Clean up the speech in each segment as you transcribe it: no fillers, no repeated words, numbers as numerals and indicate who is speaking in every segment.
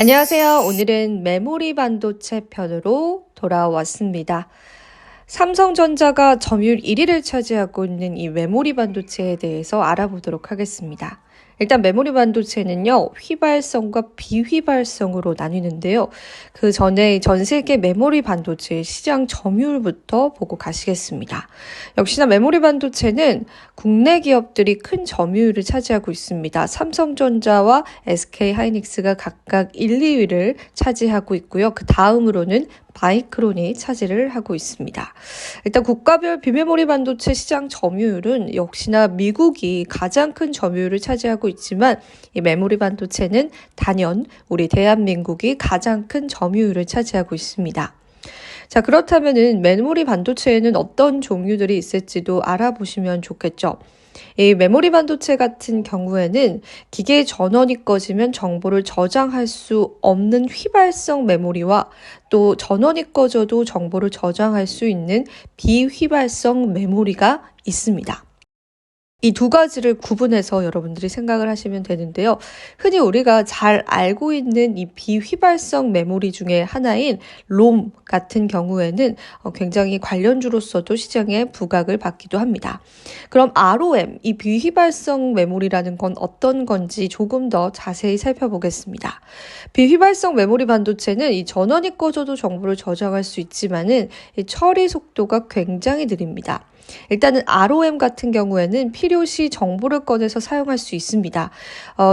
Speaker 1: 안녕하세요. 오늘은 메모리 반도체 편으로 돌아왔습니다. 삼성전자가 점유율 1위를 차지하고 있는 이 메모리 반도체에 대해서 알아보도록 하겠습니다. 일단 메모리 반도체는요, 휘발성과 비휘발성으로 나뉘는데요. 그 전에 전 세계 메모리 반도체 시장 점유율부터 보고 가시겠습니다. 역시나 메모리 반도체는 국내 기업들이 큰 점유율을 차지하고 있습니다. 삼성전자와 SK하이닉스가 각각 1, 2위를 차지하고 있고요. 그 다음으로는 마이크론이 차지를 하고 있습니다. 일단 국가별 비메모리 반도체 시장 점유율은 역시나 미국이 가장 큰 점유율을 차지하고 있지만 이 메모리 반도체는 단연 우리 대한민국이 가장 큰 점유율을 차지하고 있습니다. 자, 그렇다면은 메모리 반도체에는 어떤 종류들이 있을지도 알아보시면 좋겠죠. 이 메모리 반도체 같은 경우에는 기계 전원이 꺼지면 정보를 저장할 수 없는 휘발성 메모리와 또 전원이 꺼져도 정보를 저장할 수 있는 비휘발성 메모리가 있습니다. 이 두 가지를 구분해서 여러분들이 생각을 하시면 되는데요. 흔히 우리가 잘 알고 있는 이 비휘발성 메모리 중에 하나인 롬 같은 경우에는 굉장히 관련주로서도 시장에 부각을 받기도 합니다. 그럼 ROM, 이 비휘발성 메모리라는 건 어떤 건지 조금 더 자세히 살펴보겠습니다. 비휘발성 메모리 반도체는 이 전원이 꺼져도 정보를 저장할 수 있지만은 이 처리 속도가 굉장히 느립니다. 일단은 ROM 같은 경우에는 필요시 정보를 꺼내서 사용할 수 있습니다.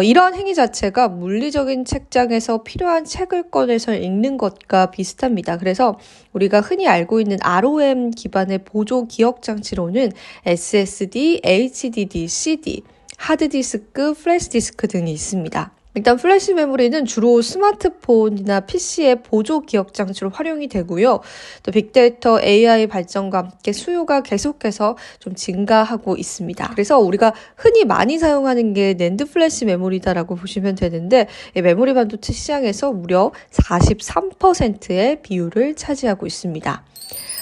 Speaker 1: 이러한 행위 자체가 물리적인 책장에서 필요한 책을 꺼내서 읽는 것과 비슷합니다. 그래서 우리가 흔히 알고 있는 ROM 기반의 보조 기억 장치로는 SSD, HDD, CD, 하드디스크, 플래시디스크 등이 있습니다. 일단 플래시 메모리는 주로 스마트폰이나 PC의 보조 기억 장치로 활용이 되고요. 또 빅데이터 AI 발전과 함께 수요가 계속해서 좀 증가하고 있습니다. 그래서 우리가 흔히 많이 사용하는 게 낸드 플래시 메모리다라고 보시면 되는데 이 메모리 반도체 시장에서 무려 43%의 비율을 차지하고 있습니다.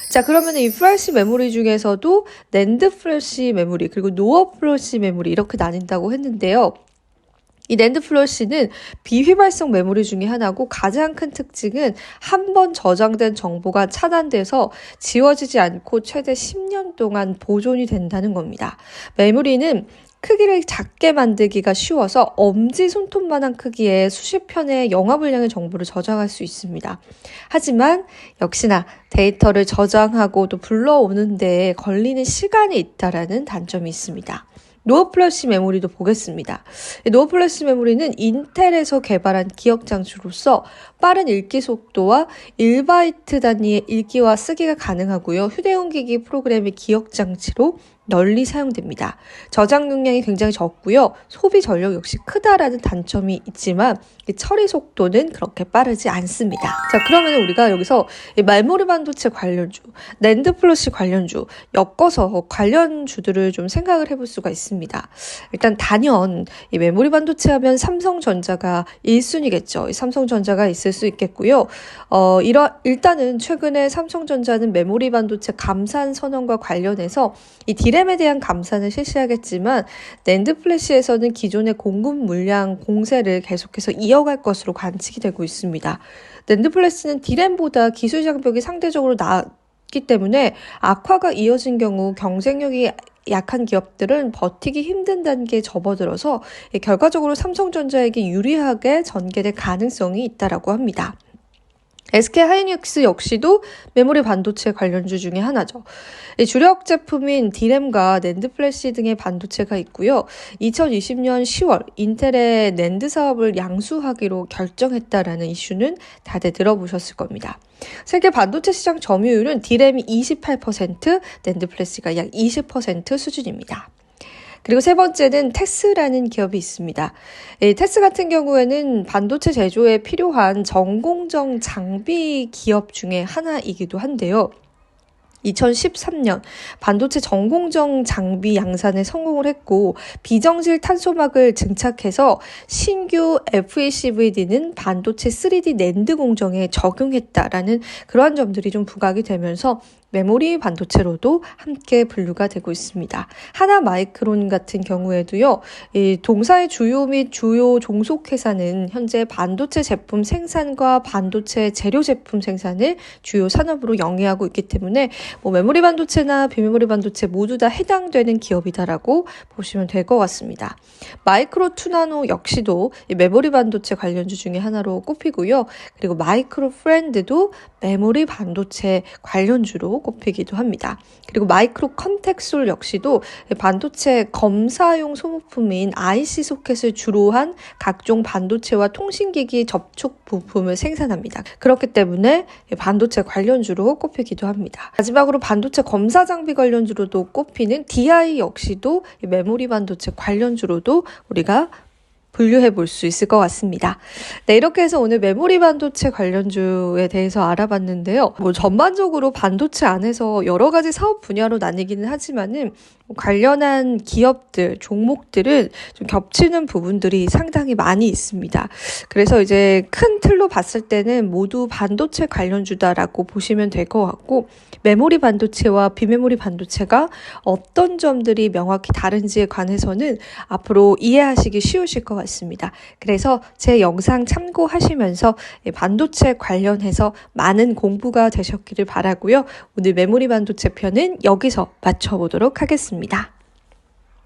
Speaker 1: 자, 그러면 이 플래시 메모리 중에서도 낸드 플래시 메모리 그리고 노어 플래시 메모리 이렇게 나뉜다고 했는데요. 이 낸드 플래시는 비휘발성 메모리 중에 하나고 가장 큰 특징은 한 번 저장된 정보가 차단돼서 지워지지 않고 최대 10년 동안 보존이 된다는 겁니다. 메모리는 크기를 작게 만들기가 쉬워서 엄지손톱만한 크기의 수십 편의 영화 분량의 정보를 저장할 수 있습니다. 하지만 역시나 데이터를 저장하고 또 불러오는 데에 걸리는 시간이 있다라는 단점이 있습니다. 노어 플래시 메모리도 보겠습니다. 노어 플래시 메모리는 인텔에서 개발한 기억 장치로서 빠른 읽기 속도와 1바이트 단위의 읽기와 쓰기가 가능하고요. 휴대용 기기 프로그램의 기억 장치로 널리 사용됩니다. 저장 용량이 굉장히 적고요. 소비 전력 역시 크다라는 단점이 있지만 처리 속도는 그렇게 빠르지 않습니다. 자, 그러면 우리가 여기서 메모리 반도체 관련주, 낸드 플래시 관련주 엮어서 관련주들을 좀 생각을 해볼 수가 있습니다. 일단 단연 이 메모리 반도체 하면 삼성전자가 1순위겠죠. 삼성전자가 있을 수 있겠고요. 일단은 최근에 삼성전자는 메모리 반도체 감산 선언과 관련해서 이 디램에 대한 감산을 실시하겠지만 낸드 플래시에서는 기존의 공급 물량 공세를 계속해서 이어갈 것으로 관측이 되고 있습니다. 낸드 플래시는 디램보다 기술 장벽이 상대적으로 낮기 때문에 악화가 이어진 경우 경쟁력이 약한 기업들은 버티기 힘든 단계에 접어들어서 결과적으로 삼성전자에게 유리하게 전개될 가능성이 있다라고 합니다. SK하이닉스 역시도 메모리 반도체 관련주 중에 하나죠. 주력 제품인 디램과 낸드 플래시 등의 반도체가 있고요. 2020년 10월 인텔의 낸드 사업을 양수하기로 결정했다라는 이슈는 다들 들어보셨을 겁니다. 세계 반도체 시장 점유율은 디램이 28%, 낸드 플래시가 약 20% 수준입니다. 그리고 세 번째는 테스라는 기업이 있습니다. 테스 같은 경우에는 반도체 제조에 필요한 전공정 장비 기업 중에 하나이기도 한데요. 2013년 반도체 전공정 장비 양산에 성공을 했고 비정실 탄소막을 증착해서 신규 FECVD는 반도체 3D 낸드 공정에 적용했다라는 그러한 점들이 좀 부각이 되면서 메모리 반도체로도 함께 분류가 되고 있습니다. 하나 마이크론 같은 경우에도요, 이 동사의 주요 및 주요 종속회사는 현재 반도체 제품 생산과 반도체 재료 제품 생산을 주요 산업으로 영위하고 있기 때문에 메모리 반도체나 비메모리 반도체 모두 다 해당되는 기업이다라고 보시면 될 것 같습니다. 마이크로 2나노 역시도 이 메모리 반도체 관련주 중에 하나로 꼽히고요. 그리고 마이크로 프렌드도 메모리 반도체 관련주로 꼽히기도 합니다. 그리고 마이크로 컨텍솔 역시도 반도체 검사용 소모품인 IC 소켓을 주로 한 각종 반도체와 통신기기 접촉 부품을 생산합니다. 그렇기 때문에 반도체 관련주로 꼽히기도 합니다. 마지막으로 반도체 검사 장비 관련주로도 꼽히는 DI 역시도 메모리 반도체 관련주로도 우리가 분류해 볼 수 있을 것 같습니다. 네, 이렇게 해서 오늘 메모리 반도체 관련주에 대해서 알아봤는데요. 전반적으로 반도체 안에서 여러 가지 사업 분야로 나뉘기는 하지만은 관련한 기업들, 종목들은 좀 겹치는 부분들이 상당히 많이 있습니다. 그래서 이제 큰 틀로 봤을 때는 모두 반도체 관련주다라고 보시면 될 것 같고, 메모리 반도체와 비메모리 반도체가 어떤 점들이 명확히 다른지에 관해서는 앞으로 이해하시기 쉬우실 것 같습니다. 그래서 제 영상 참고하시면서 반도체 관련해서 많은 공부가 되셨기를 바라고요. 오늘 메모리 반도체 편은 여기서 마쳐보도록 하겠습니다.